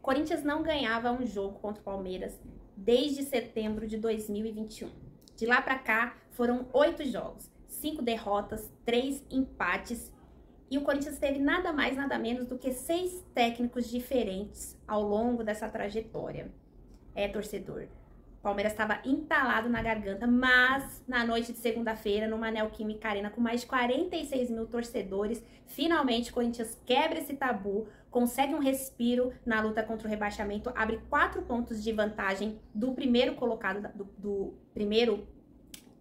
Corinthians não ganhava um jogo contra o Palmeiras desde setembro de 2021. De lá para cá, foram 8 jogos, 5 derrotas, 3 empates. E o Corinthians teve nada mais, nada menos do que 6 técnicos diferentes ao longo dessa trajetória. Torcedor, o Palmeiras estava entalado na garganta, mas na noite de segunda-feira, no Neoquímica Arena, com mais de 46 mil torcedores, finalmente o Corinthians quebra esse tabu, consegue um respiro na luta contra o rebaixamento, abre 4 pontos de vantagem do primeiro colocado, do primeiro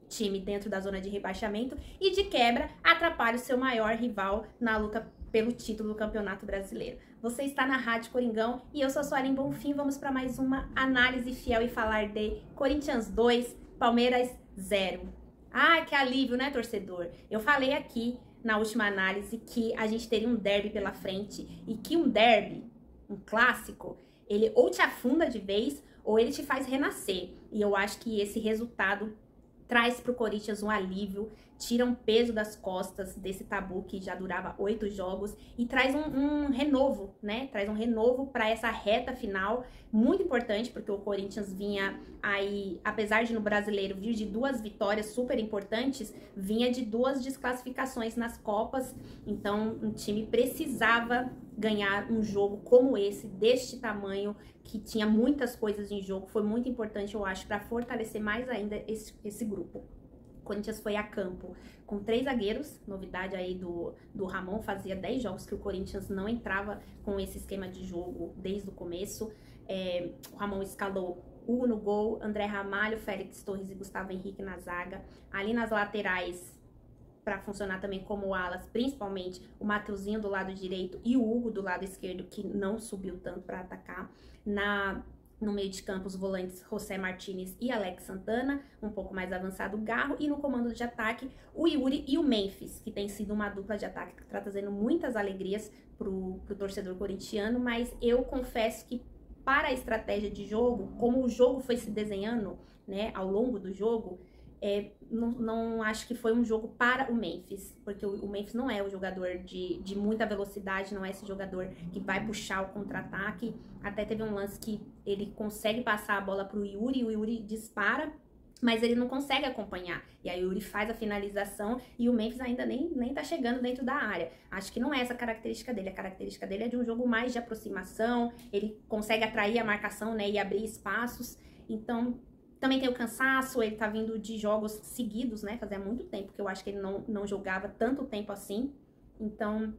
time dentro da zona de rebaixamento e, de quebra, atrapalha o seu maior rival na luta pelo título do Campeonato Brasileiro. Você está na Rádio Coringão e eu sou a Suelen Bonfim. Vamos para mais uma análise fiel e falar de Corinthians 2, Palmeiras 0. Ah, que alívio, né, torcedor? Eu falei aqui na última análise que a gente teria um derby pela frente e que um derby, um clássico, ele ou te afunda de vez ou ele te faz renascer. E eu acho que esse resultado traz para o Corinthians um alívio, tira um peso das costas desse tabu que já durava 8 jogos e traz um renovo, né? Traz um renovo para essa reta final, muito importante, porque o Corinthians vinha aí, apesar de no Brasileiro vir de 2 vitórias super importantes, vinha de 2 desclassificações nas Copas, então o time precisava ganhar um jogo como esse, deste tamanho, que tinha muitas coisas em jogo. Foi muito importante, eu acho, para fortalecer mais ainda esse grupo. O Corinthians foi a campo com 3 zagueiros, novidade aí do Ramon, fazia 10 jogos que o Corinthians não entrava com esse esquema de jogo desde o começo. O Ramon escalou Hugo no gol, André Ramalho, Félix Torres e Gustavo Henrique na zaga. Ali nas laterais, para funcionar também como alas, principalmente o Mateuzinho do lado direito e o Hugo do lado esquerdo, que não subiu tanto para atacar. No meio de campo, os volantes José Martínez e Alex Santana, um pouco mais avançado o Garro, e no comando de ataque o Yuri e o Memphis, que tem sido uma dupla de ataque que está trazendo muitas alegrias pro torcedor corintiano, mas eu confesso que para a estratégia de jogo, como o jogo foi se desenhando, né, ao longo do jogo, não acho que foi um jogo para o Memphis, porque o Memphis não é o jogador de muita velocidade, não é esse jogador que vai puxar o contra-ataque. Até teve um lance que ele consegue passar a bola para o Yuri dispara, mas ele não consegue acompanhar. E aí o Yuri faz a finalização e o Memphis ainda nem tá chegando dentro da área. Acho que não é essa a característica dele. A característica dele é de um jogo mais de aproximação, ele consegue atrair a marcação, né, e abrir espaços. Então, também tem o cansaço, ele tá vindo de jogos seguidos, né? Fazia muito tempo que eu acho que ele não jogava tanto tempo assim. Então,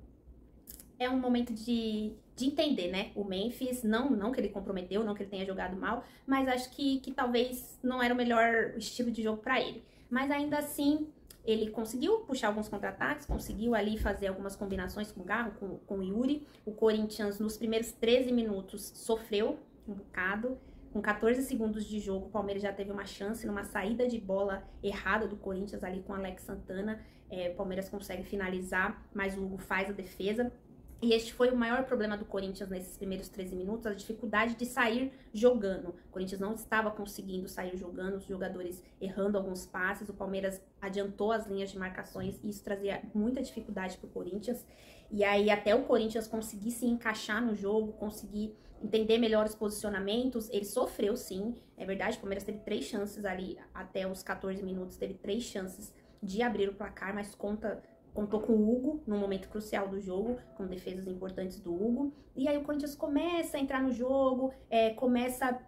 é um momento de entender, né? O Memphis, não que ele comprometeu, não que ele tenha jogado mal, mas acho que talvez não era o melhor estilo de jogo para ele. Mas ainda assim, ele conseguiu puxar alguns contra-ataques, conseguiu ali fazer algumas combinações com o Garro, com o Yuri. O Corinthians, nos primeiros 13 minutos, sofreu um bocado. Com 14 segundos de jogo, o Palmeiras já teve uma chance numa saída de bola errada do Corinthians ali com o Alex Santana. O Palmeiras consegue finalizar, mas o Hugo faz a defesa. E este foi o maior problema do Corinthians nesses primeiros 13 minutos, a dificuldade de sair jogando. O Corinthians não estava conseguindo sair jogando, os jogadores errando alguns passes, o Palmeiras adiantou as linhas de marcações e isso trazia muita dificuldade para o Corinthians. E aí até o Corinthians conseguir se encaixar no jogo, conseguir entender melhor os posicionamentos, ele sofreu sim, é verdade, o Palmeiras teve 3 chances ali, até os 14 minutos teve 3 chances de abrir o placar, mas contou com o Hugo no momento crucial do jogo, com defesas importantes do Hugo. E aí o Corinthians começa a entrar no jogo, começa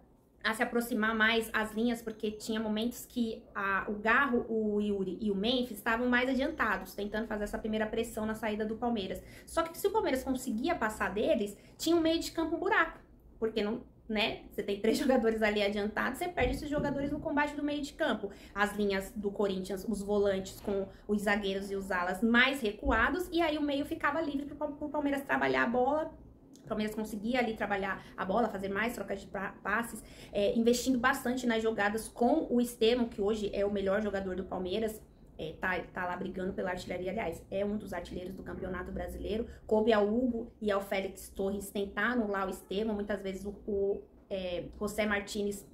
a se aproximar mais as linhas, porque tinha momentos que o Garro, o Yuri e o Memphis estavam mais adiantados, tentando fazer essa primeira pressão na saída do Palmeiras. Só que se o Palmeiras conseguia passar deles, tinha um meio de campo um buraco, porque não... né? Você tem 3 jogadores ali adiantados, você perde esses jogadores no combate do meio de campo. As linhas do Corinthians, os volantes com os zagueiros e os alas mais recuados, e aí o meio ficava livre para o Palmeiras trabalhar a bola. O Palmeiras conseguia ali trabalhar a bola, fazer mais trocas de passes, investindo bastante nas jogadas com o Estevão, que hoje é o melhor jogador do Palmeiras. Tá lá brigando pela artilharia, aliás, é um dos artilheiros do Campeonato Brasileiro. Coube ao Hugo e ao Félix Torres tentar anular o Estevão. Muitas vezes o José Martínez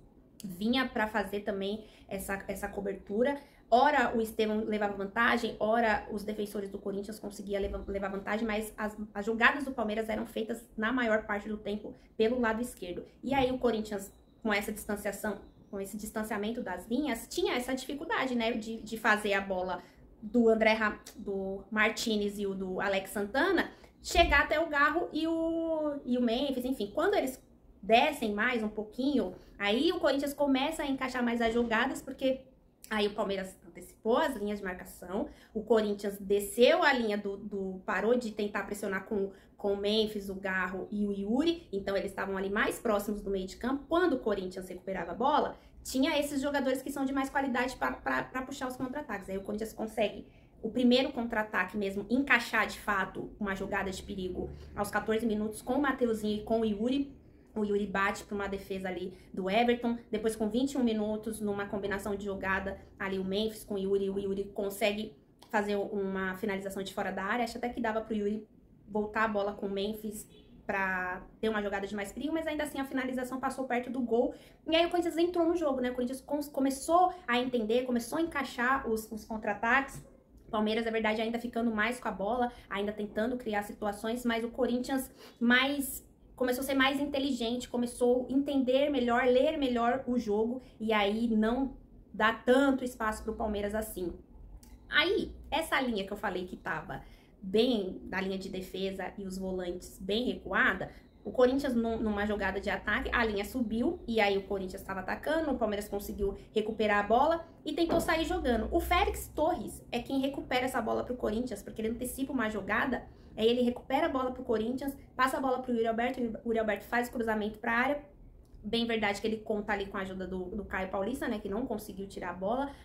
vinha para fazer também essa cobertura. ora o Estevão levava vantagem, ora os defensores do Corinthians conseguiam levar vantagem, mas as jogadas do Palmeiras eram feitas na maior parte do tempo pelo lado esquerdo. E aí o Corinthians, com essa distanciação, com esse distanciamento das linhas, tinha essa dificuldade, né, de fazer a bola do Martinez e o do Alex Santana chegar até o Garro e o Memphis, enfim. Quando eles descem mais um pouquinho, aí o Corinthians começa a encaixar mais as jogadas, porque aí o Palmeiras antecipou as linhas de marcação, o Corinthians desceu a linha parou de tentar pressionar com o Memphis, o Garro e o Yuri, então eles estavam ali mais próximos do meio de campo. Quando o Corinthians recuperava a bola, tinha esses jogadores que são de mais qualidade para puxar os contra-ataques. Aí o Corinthians consegue o primeiro contra-ataque mesmo, encaixar de fato uma jogada de perigo aos 14 minutos com o Mateuzinho e com o Yuri. O Yuri bate para uma defesa ali do Everton. Depois, com 21 minutos, numa combinação de jogada, ali o Memphis com o Yuri consegue fazer uma finalização de fora da área. Acho até que dava para o Yuri voltar a bola com o Memphis para ter uma jogada de mais perigo, mas ainda assim a finalização passou perto do gol. E aí o Corinthians entrou no jogo, né? O Corinthians começou a entender, começou a encaixar os contra-ataques. Palmeiras, na verdade, ainda ficando mais com a bola, ainda tentando criar situações, mas o Corinthians começou a ser mais inteligente, começou a entender melhor, ler melhor o jogo, e aí não dá tanto espaço para o Palmeiras assim. Aí, essa linha que eu falei que tava bem da linha de defesa e os volantes bem recuada, o Corinthians numa jogada de ataque, a linha subiu e aí o Corinthians estava atacando, o Palmeiras conseguiu recuperar a bola e tentou sair jogando. O Félix Torres é quem recupera essa bola pro Corinthians, porque ele antecipa uma jogada, aí ele recupera a bola pro Corinthians, passa a bola pro Yuri Alberto, o Yuri Alberto faz o cruzamento pra área. Bem verdade que ele conta ali com a ajuda do Caio Paulista, né, que não conseguiu tirar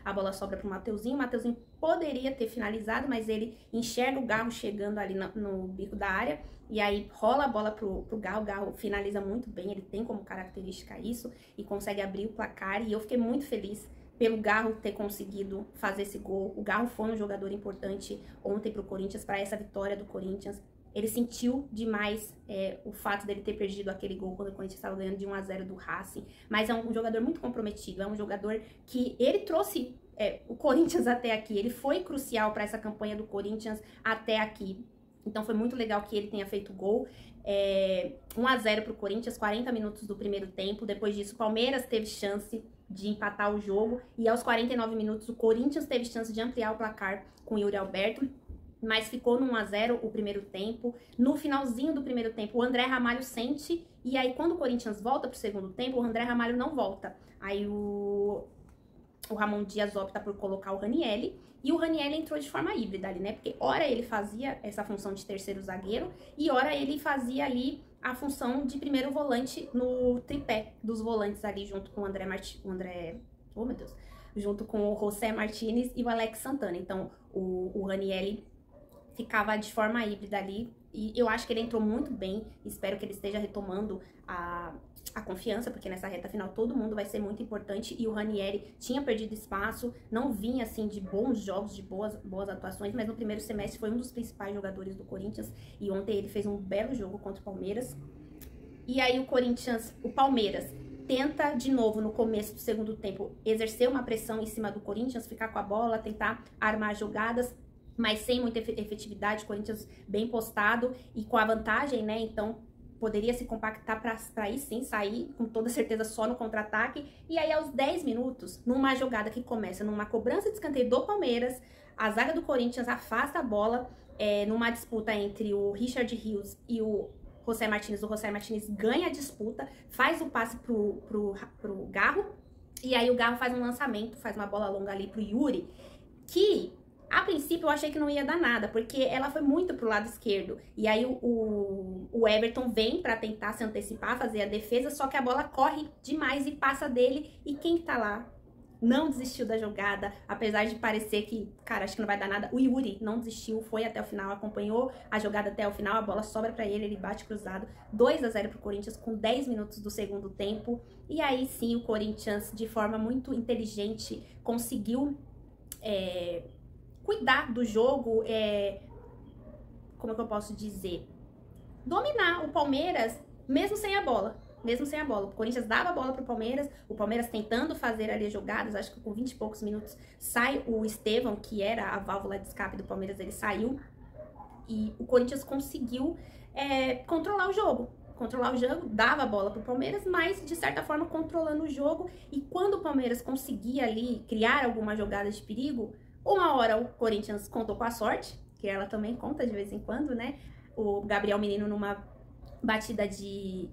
a bola sobra pro Mateuzinho. O Mateuzinho poderia ter finalizado, mas ele enxerga o Garro chegando ali no bico da área, e aí rola a bola pro Garro. O Garro finaliza muito bem, ele tem como característica isso, e consegue abrir o placar, e eu fiquei muito feliz pelo Garro ter conseguido fazer esse gol. O Garro foi um jogador importante ontem pro Corinthians, para essa vitória do Corinthians. Ele sentiu demais o fato dele ter perdido aquele gol quando o Corinthians estava ganhando de 1-0 do Racing. Mas é um jogador muito comprometido, é um jogador que ele trouxe o Corinthians até aqui. Ele foi crucial para essa campanha do Corinthians até aqui. Então foi muito legal que ele tenha feito gol. 1-0 para o Corinthians, 40 minutos do primeiro tempo. Depois disso, o Palmeiras teve chance de empatar o jogo. E aos 49 minutos, o Corinthians teve chance de ampliar o placar com o Yuri Alberto, mas ficou no 1-0 o primeiro tempo. No finalzinho do primeiro tempo, o André Ramalho sente, e aí quando o Corinthians volta pro segundo tempo, o André Ramalho não volta. Aí o Ramon Dias opta por colocar o Ranielli, e o Ranielli entrou de forma híbrida ali, né? Porque ora ele fazia essa função de terceiro zagueiro, e ora ele fazia ali a função de primeiro volante no tripé dos volantes ali, junto com oh meu Deus, junto com o José Martinez e o Alex Santana. Então o Ranielli ficava de forma híbrida ali, e eu acho que ele entrou muito bem. Espero que ele esteja retomando a confiança, porque nessa reta final todo mundo vai ser muito importante, e o Ranieri tinha perdido espaço, não vinha assim de bons jogos, de boas atuações, mas no primeiro semestre foi um dos principais jogadores do Corinthians, e ontem ele fez um belo jogo contra o Palmeiras. E aí o Palmeiras tenta de novo no começo do segundo tempo exercer uma pressão em cima do Corinthians, ficar com a bola, tentar armar jogadas, mas sem muita efetividade. O Corinthians bem postado e com a vantagem, né? Então poderia se compactar para aí sim sair com toda certeza só no contra-ataque. E aí aos 10 minutos, numa jogada que começa numa cobrança de escanteio do Palmeiras, a zaga do Corinthians afasta a bola numa disputa entre o Richard Rios e o José Martinez. O José Martinez ganha a disputa, faz o passe pro Garro, e aí o Garro faz um lançamento, faz uma bola longa ali pro Yuri, que a princípio eu achei que não ia dar nada, porque ela foi muito pro lado esquerdo. E aí o Everton vem pra tentar se antecipar, fazer a defesa, só que a bola corre demais e passa dele. E quem tá lá não desistiu da jogada, apesar de parecer que, cara, acho que não vai dar nada. O Yuri não desistiu, foi até o final, acompanhou a jogada até o final, a bola sobra pra ele, ele bate cruzado. 2-0 pro Corinthians com 10 minutos do segundo tempo. E aí sim o Corinthians, de forma muito inteligente, conseguiu cuidar do jogo, como é que eu posso dizer? Dominar o Palmeiras, mesmo sem a bola. mesmo sem a bola. O Corinthians dava a bola pro Palmeiras, o Palmeiras tentando fazer ali jogadas, acho que com 20 e poucos minutos sai o Estevão, que era a válvula de escape do Palmeiras, ele saiu e o Corinthians conseguiu controlar o jogo, dava a bola pro Palmeiras, mas de certa forma controlando o jogo, e quando o Palmeiras conseguia ali criar alguma jogada de perigo, uma hora o Corinthians contou com a sorte, que ela também conta de vez em quando, né? O Gabriel Menino numa batida de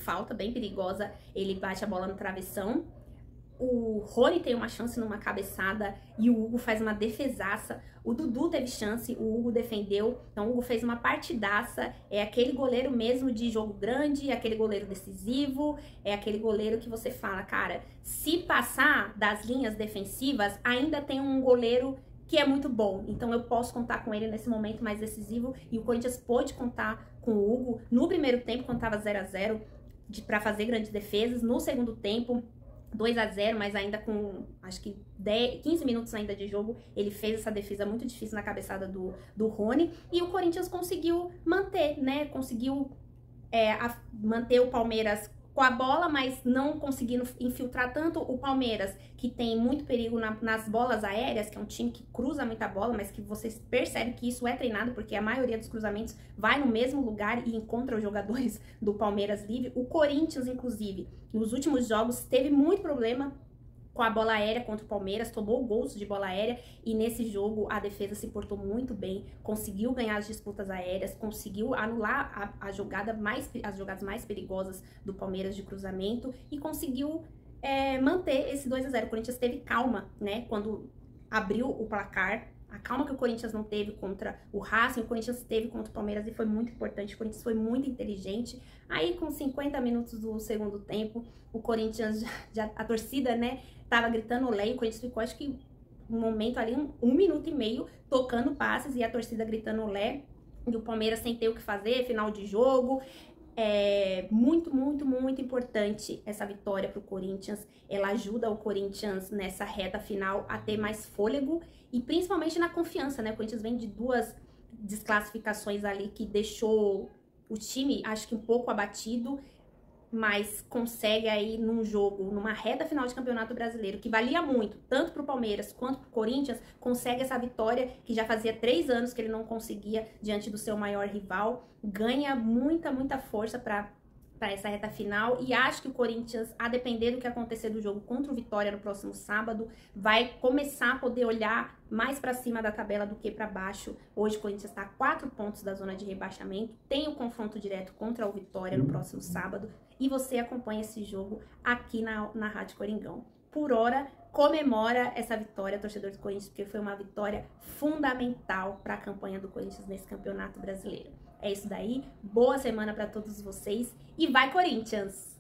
falta bem perigosa, ele bate a bola no travessão. O Rony tem uma chance numa cabeçada e o Hugo faz uma defesaça. O Dudu teve chance, o Hugo defendeu. Então o Hugo fez uma partidaça. É aquele goleiro mesmo de jogo grande, é aquele goleiro decisivo, é aquele goleiro que você fala, cara, se passar das linhas defensivas, ainda tem um goleiro que é muito bom. Então eu posso contar com ele nesse momento mais decisivo. E o Corinthians pôde contar com o Hugo no primeiro tempo, quando estava 0-0, para fazer grandes defesas. No segundo tempo, 2-0, mas ainda com, acho que 15 minutos ainda de jogo, ele fez essa defesa muito difícil na cabeçada do Rony, e o Corinthians conseguiu manter, né, conseguiu manter o Palmeiras com a bola, mas não conseguindo infiltrar tanto o Palmeiras, que tem muito perigo nas bolas aéreas, que é um time que cruza muita bola, mas que vocês percebem que isso é treinado, porque a maioria dos cruzamentos vai no mesmo lugar e encontra os jogadores do Palmeiras livre. O Corinthians, inclusive, nos últimos jogos, teve muito problema com a bola aérea contra o Palmeiras, tomou gols de bola aérea, e nesse jogo a defesa se portou muito bem, conseguiu ganhar as disputas aéreas, conseguiu anular as jogadas mais perigosas do Palmeiras de cruzamento e conseguiu manter esse 2-0. O Corinthians teve calma, né, quando abriu o placar. A calma que o Corinthians não teve contra o Racing, o Corinthians teve contra o Palmeiras, e foi muito importante. O Corinthians foi muito inteligente. Aí, com 50 minutos do segundo tempo, o Corinthians, a torcida, né, tava gritando olé, e o Corinthians ficou, acho que, um momento ali, um minuto e meio, tocando passes, e a torcida gritando olé, e o Palmeiras sem ter o que fazer, final de jogo. Muito, muito, muito importante essa vitória para o Corinthians. Ela ajuda o Corinthians nessa reta final a ter mais fôlego e principalmente na confiança, né? O Corinthians vem de 2 desclassificações ali que deixou o time, acho que um pouco abatido, mas consegue aí num jogo, numa reta final de Campeonato Brasileiro, que valia muito, tanto para o Palmeiras quanto para o Corinthians, consegue essa vitória que já fazia 3 anos que ele não conseguia diante do seu maior rival, ganha muita, muita força para essa reta final, e acho que o Corinthians, a depender do que acontecer do jogo contra o Vitória no próximo sábado, vai começar a poder olhar mais para cima da tabela do que para baixo. Hoje o Corinthians está a 4 pontos da zona de rebaixamento, tem o confronto direto contra o Vitória no próximo sábado, e você acompanha esse jogo aqui na Rádio Coringão. Por hora, comemora essa vitória, torcedor do Corinthians, porque foi uma vitória fundamental para a campanha do Corinthians nesse Campeonato Brasileiro. É isso daí, boa semana para todos vocês e vai Corinthians!